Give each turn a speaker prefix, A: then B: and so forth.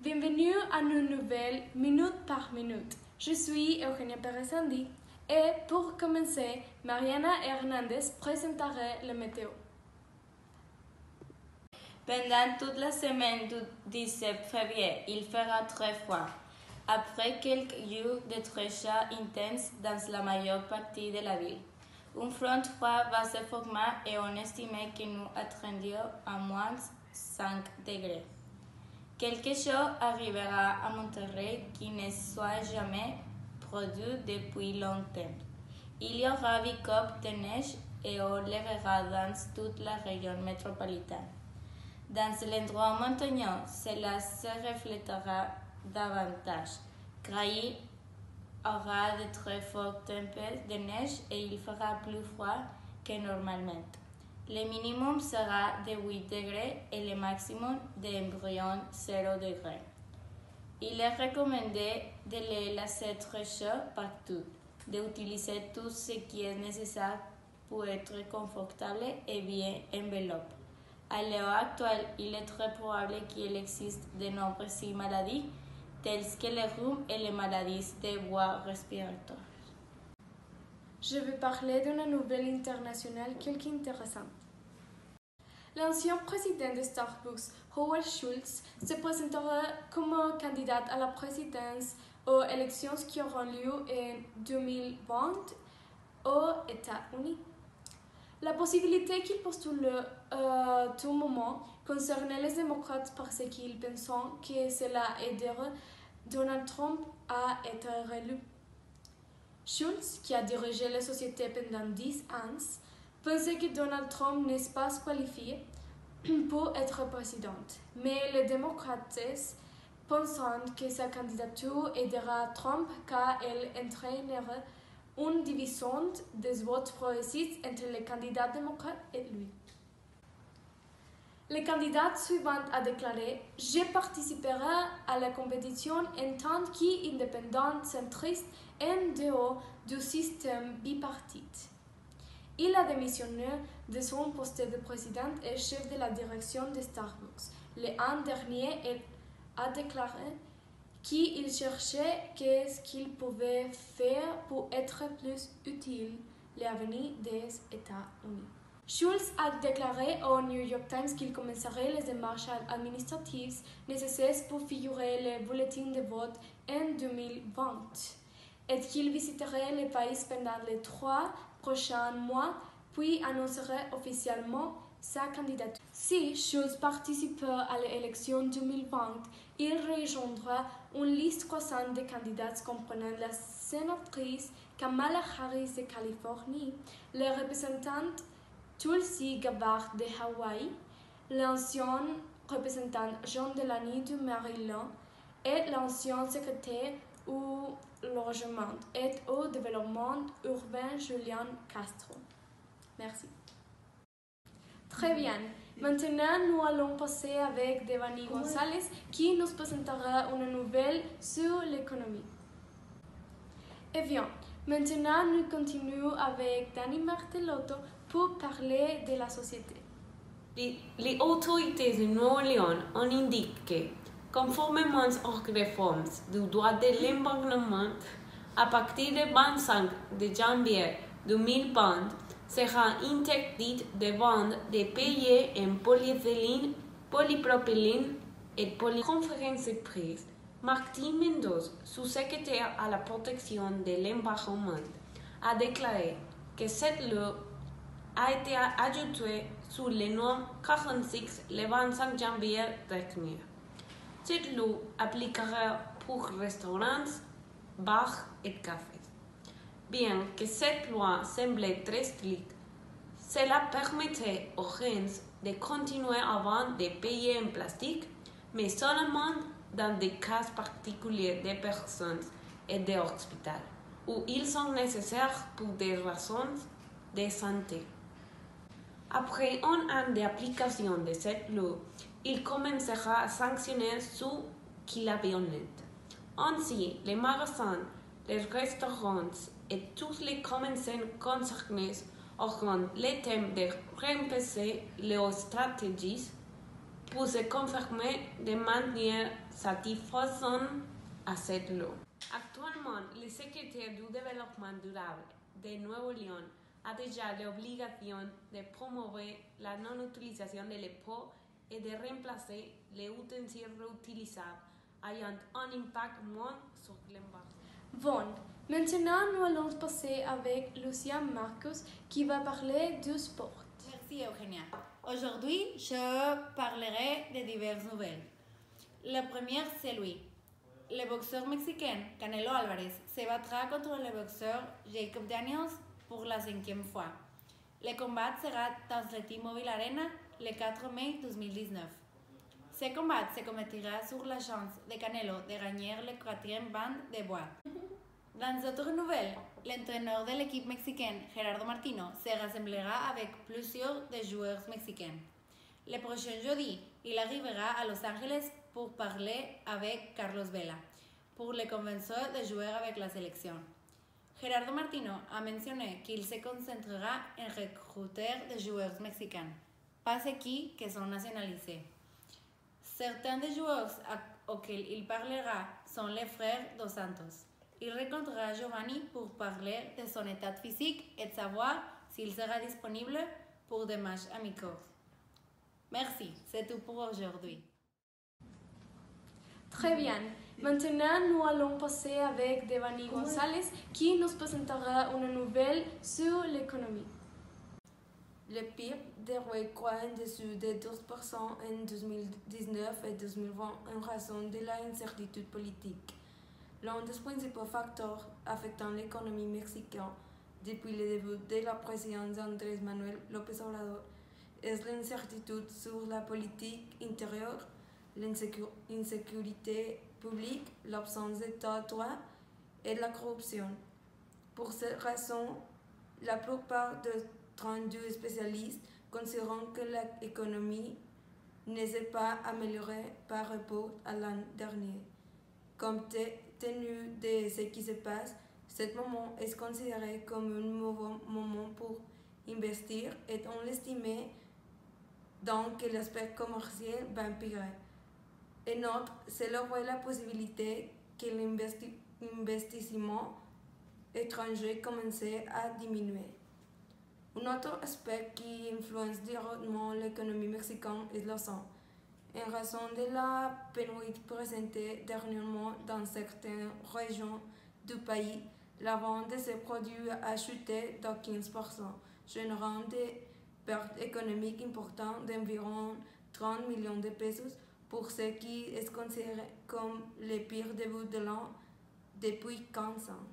A: Bienvenue à nos nouvelles Minute par Minute. Je suis Eugenia Perez-Andy et pour commencer, Mariana Hernandez présentera la météo.
B: Pendant toute la semaine du 17 février, il fera très froid. Après quelques jours de très chaud intense dans la majeure partie de la ville, un front froid va se former et on estime que nous atteindrons à moins 5 degrés. Quelque chose arrivera à Monterrey qui ne soit jamais produit depuis longtemps. Il y aura 8 copes de neige et on les verra dans toute la région métropolitaine. Dans l'endroit montagneux, cela se reflétera davantage, car il aura de très fortes tempêtes de neige et il fera plus froid que normalement. Le minimum sera de 8 degrés et le maximum d'environ 0 degrés. Il est recommandé de les laisser très chauds partout, d'utiliser tout ce qui est nécessaire pour être confortable et bien enveloppé. À l'heure actuelle, il est très probable qu'il existe de nombreuses maladies, telles que le rhume et les maladies des voies respiratoires.
A: Je vais parler d'une nouvelle internationale quelque intéressante. L'ancien président de Starbucks, Howard Schultz, se présentera comme candidat à la présidence aux élections qui auront lieu en 2020 aux États-Unis. La possibilité qu'il postule tout moment concerne les démocrates parce qu'ils pensent que cela aidera Donald Trump à être réélu. Schultz, qui a dirigé la société pendant 10 ans, pensait que Donald Trump n'est pas qualifié pour être président, mais les démocrates pensent que sa candidature aidera Trump car elle entraînera une division des votes progressistes entre les candidats démocrates et lui. Le candidat suivant a déclaré « Je participerai à la compétition en tant qu'indépendant centriste en dehors du système bipartite ». Il a démissionné de son poste de président et chef de la direction de Starbucks. L'an dernier, il a déclaré qu'il cherchait ce qu'il pouvait faire pour être plus utile à l'avenir des États-Unis. Schultz a déclaré au New York Times qu'il commencerait les démarches administratives nécessaires pour figurer les bulletins de vote en 2020 et qu'il visiterait le pays pendant les 3 prochains mois puis annoncerait officiellement sa candidature. Si Schultz participe à l'élection 2020, il rejoindra une liste croissante de candidats comprenant la sénatrice Kamala Harris de Californie, le représentant Tulsi Gabbard de Hawaï, l'ancien représentant John Delaney du Maryland et l'ancien secrétaire au logement et au développement urbain Julian Castro. Merci. Très bien. Maintenant, nous allons passer avec Devani Gonzalez qui nous présentera une nouvelle sur l'économie. Et bien, maintenant, nous continuons avec Dani Martelotto pour parler de la société.
C: Les autorités de Nouvelle-Orléans ont indiqué que, conformément aux réformes du droit de l'embarquement, à partir du 25 janvier 2020, sera interdit de vendre des papiers en polyéthylène, polypropylène et polyconférence de presse. Martin Mendoza, sous-secrétaire à la protection de l'environnement, a déclaré que cette loi a été ajoutée sous le nom 46 le 25 janvier dernier. Cette loi appliquera pour restaurants, bars et cafés. Bien que cette loi semble très stricte, cela permettrait aux gens de continuer à vendre des papiers en plastique, mais seulement dans des cas particuliers de personnes et d'hôpitaux, où ils sont nécessaires pour des raisons de santé. Après un an d'application de cette loi, il commencera à sanctionner ceux qui la violent. Ainsi, les magasins, les restaurants et tous les commerçants concernés auront le temps de remplacer leurs stratégies pour se confirmer de manière satisfaisante à cette loi. Actuellement, le secrétaire du développement durable de Nuevo León a déjà l'obligation de promouvoir la non-utilisation de les pots et de remplacer les ustensiles réutilisables ayant un impact moins sur l'environnement.
A: Bon, maintenant nous allons passer avec Lucia Marcos qui va parler du sport.
D: Merci Eugenia. Aujourd'hui, je parlerai de diverses nouvelles. La première, c'est lui. Le boxeur mexicain Canelo Álvarez se battra contre le boxeur Jacob Daniels pour la 5e fois. Le combat sera dans le T-Mobile Arena le 4 mai 2019. Ce combat se commettra sur la chance de Canelo de gagner le 4e band de bois. Dans d'autres nouvelles, l'entraîneur de l'équipe mexicaine Gerardo Martino se rassemblera avec plusieurs des joueurs mexicains. Le prochain jeudi, il arrivera à Los Angeles pour parler avec Carlos Vela, pour le convaincre de jouer avec la sélection. Gerardo Martino a mentionné qu'il se concentrera en recruter des joueurs mexicains, pas ceux qui sont nationalisés. Certains des joueurs auxquels il parlera sont les frères Dos Santos. Il rencontrera Giovanni pour parler de son état physique et de savoir s'il sera disponible pour des matchs amicaux. Merci, c'est tout pour aujourd'hui.
A: Très bien. Maintenant, nous allons passer avec Devani González qui nous présentera une nouvelle sur l'économie.
E: Le PIB devrait croître en dessous de 12% en 2019 et 2020 en raison de l'incertitude politique. L'un des principaux facteurs affectant l'économie mexicaine depuis le début de la présidence d'Andrés Manuel López Obrador est l'incertitude sur la politique intérieure, l'insécurité publique, l'absence d'état de droit et la corruption. Pour cette raison, la plupart des 32 spécialistes considèrent que l'économie ne s'est pas améliorée par rapport à l'an dernier. Compte tenu de ce qui se passe, ce moment est considéré comme un mauvais moment pour investir et on estime donc que l'aspect commercial va empirer. Et autre, c'est la possibilité que l'investissement étranger commence à diminuer. Un autre aspect qui influence directement l'économie mexicaine est l'argent. En raison de la pénurie présentée dernièrement dans certaines régions du pays, la vente de ces produits a chuté de 15%, générant des pertes économiques importantes d'environ 30 millions de pesos pour ce qui est considéré comme le pire début de l'an depuis 15 ans.